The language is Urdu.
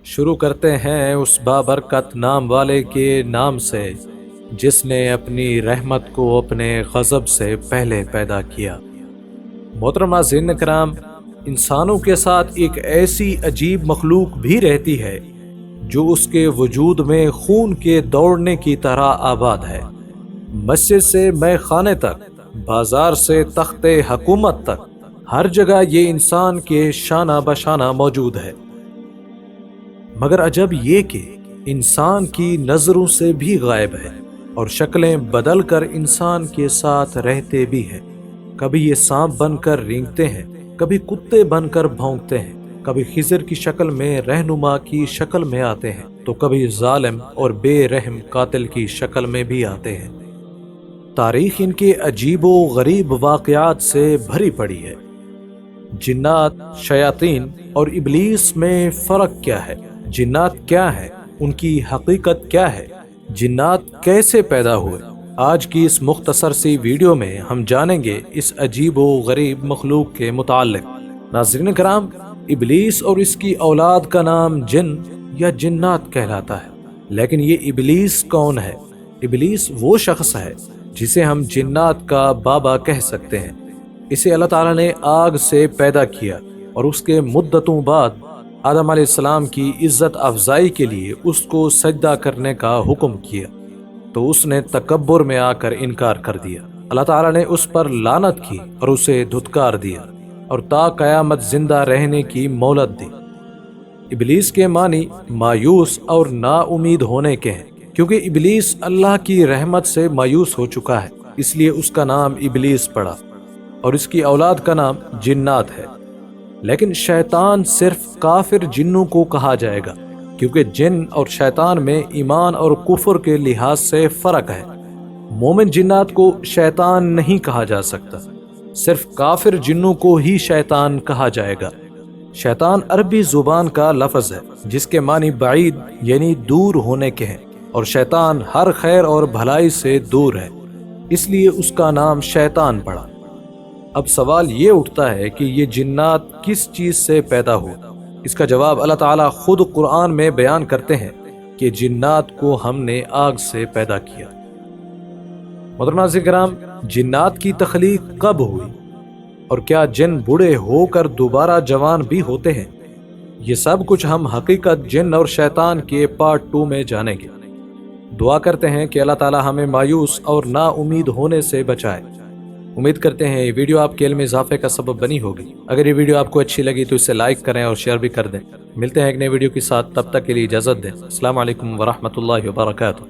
شروع کرتے ہیں اس بابرکت نام والے کے نام سے جس نے اپنی رحمت کو اپنے غضب سے پہلے پیدا کیا۔ محترم ناظرین کرام، انسانوں کے ساتھ ایک ایسی عجیب مخلوق بھی رہتی ہے جو اس کے وجود میں خون کے دوڑنے کی طرح آباد ہے۔ مسجد سے مے خانے تک، بازار سے تخت حکومت تک، ہر جگہ یہ انسان کے شانہ بشانہ موجود ہے۔ مگر عجب یہ کہ انسان کی نظروں سے بھی غائب ہے اور شکلیں بدل کر انسان کے ساتھ رہتے بھی ہیں۔ کبھی یہ سانپ بن کر رینگتے ہیں، کبھی کتے بن کر بھونکتے ہیں، کبھی خضر کی شکل میں رہنما کی شکل میں آتے ہیں تو کبھی ظالم اور بے رحم قاتل کی شکل میں بھی آتے ہیں۔ تاریخ ان کے عجیب و غریب واقعات سے بھری پڑی ہے۔ جنات، شیاطین اور ابلیس میں فرق کیا ہے؟ جنات کیا ہے؟ ان کی حقیقت کیا ہے؟ جنات کیسے پیدا ہوئے؟ آج کی اس مختصر سی ویڈیو میں ہم جانیں گے اس عجیب و غریب مخلوق کے متعلق۔ ناظرین کرام، ابلیس اور اس کی اولاد کا نام جن یا جنات کہلاتا ہے۔ لیکن یہ ابلیس کون ہے؟ ابلیس وہ شخص ہے جسے ہم جنات کا بابا کہہ سکتے ہیں۔ اسے اللہ تعالیٰ نے آگ سے پیدا کیا اور اس کے مدتوں بعد آدم علیہ السلام کی عزت افزائی کے لیے اس کو سجدہ کرنے کا حکم کیا تو اس نے تکبر میں آ کر انکار کر دیا۔ اللہ تعالیٰ نے اس پر لعنت کی اور اسے دھتکار دیا اور تا قیامت زندہ رہنے کی مہلت دی۔ ابلیس کے معنی مایوس اور نا امید ہونے کے ہیں، کیونکہ ابلیس اللہ کی رحمت سے مایوس ہو چکا ہے، اس لیے اس کا نام ابلیس پڑا، اور اس کی اولاد کا نام جنات ہے۔ لیکن شیطان صرف کافر جنوں کو کہا جائے گا، کیونکہ جن اور شیطان میں ایمان اور کفر کے لحاظ سے فرق ہے۔ مومن جنات کو شیطان نہیں کہا جا سکتا، صرف کافر جنوں کو ہی شیطان کہا جائے گا۔ شیطان عربی زبان کا لفظ ہے جس کے معنی بعید یعنی دور ہونے کے ہیں، اور شیطان ہر خیر اور بھلائی سے دور ہے، اس لیے اس کا نام شیطان پڑا۔ اب سوال یہ اٹھتا ہے کہ یہ جنات کس چیز سے پیدا ہوئے؟ اس کا جواب اللہ تعالیٰ خود قرآن میں بیان کرتے ہیں کہ جنات کو ہم نے آگ سے پیدا کیا۔ محترم ناظرین کرام، جنات کی تخلیق کب ہوئی اور کیا جن بوڑھے ہو کر دوبارہ جوان بھی ہوتے ہیں؟ یہ سب کچھ ہم حقیقت جن اور شیطان کے پارٹ 2 میں جانیں گے۔ دعا کرتے ہیں کہ اللہ تعالیٰ ہمیں مایوس اور نا امید ہونے سے بچائے۔ امید کرتے ہیں یہ ویڈیو آپ کے علم اضافے کا سبب بنی ہوگی۔ اگر یہ ویڈیو آپ کو اچھی لگی تو اسے لائک کریں اور شیئر بھی کر دیں۔ ملتے ہیں ایک نئے ویڈیو کے ساتھ، تب تک کے لیے اجازت دیں۔ السلام علیکم ورحمۃ اللہ وبرکاتہ۔